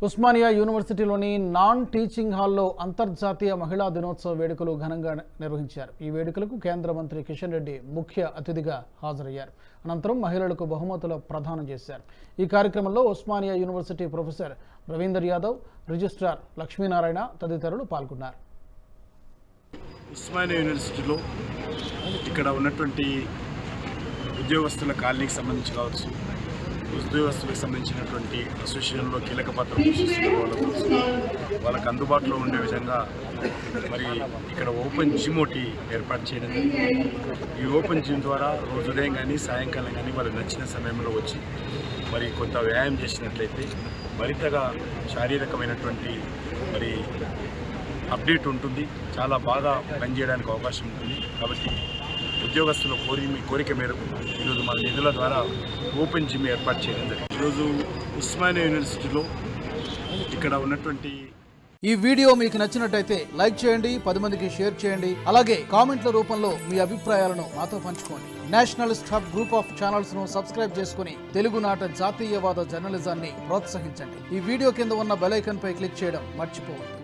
Osmania యూనివర్సిటీలోని non teaching హాల్లో అంతర్జాతీయ మహిళా దినోత్సవ వేడుకలు ఘనంగా నిర్వహించారు. ఈ వేడుకలకు కేంద్ర మంత్రి కిషన్ రెడ్డి ముఖ్య అతిథిగా హాజరయ్యారు. అనంతరం మహిళలకు బహుమతులు ప్రదానం చేశారు. ఈ కార్యక్రమంలో Osmania university professor Ravinder Yadav, registrar Lakshminarayana తదితరులు పాల్గొన్నారు. ఉస్మానియా యూనివర్సిటీలో ఇక్కడ ఉన్నటువంటి ఉద్యోగస్తుల కాలనీకి సంబంధించి కావచ్చు, ఉద్యోగస్తులకు సంబంధించినటువంటి అసోసియేషన్లో కీలక పాత్ర పోషిస్తున్న వాళ్ళకు అందుబాటులో ఉండే విధంగా మరి ఇక్కడ ఓపెన్ జిమ్ ఒకటి ఏర్పాటు చేయడం. ఈ ఓపెన్ జిమ్ ద్వారా రోజు ఉదయం కానీ సాయంకాలం కానీ వాళ్ళకి నచ్చిన సమయంలో వచ్చి మరి కొంత వ్యాయామం చేసినట్లయితే మరింతగా శారీరకమైనటువంటి మరి అప్డేట్ ఉంటుంది, చాలా బాగా పనిచేయడానికి అవకాశం ఉంటుంది. కాబట్టి ఉద్యోగస్తుల కోరిక మేరకు ఈరోజు మన నిధుల ద్వారా ఓపెన్ జిమ్ ఏర్పాటు చేయడం జరిగింది. ఈరోజు ఉస్మానియా యూనివర్సిటీలో ఇక్కడ ఉన్నటువంటి ఈ వీడియో మీకు నచ్చినట్టయితే లైక్ చేయండి, 10 మందికి షేర్ చేయండి. అలాగే కామెంట్ల రూపంలో మీ అభిప్రాయాలను మాతో పంచుకోండి. Nationalist hub group of channels ను సబ్స్క్రైబ్ చేసుకుని తెలుగునాట జాతీయవాద జర్నలిజాన్ని ప్రోత్సహించండి. ఈ వీడియో కింద ఉన్న బెల్ ఐకాన్ పై క్లిక్ చేయడం మర్చిపోవద్దు.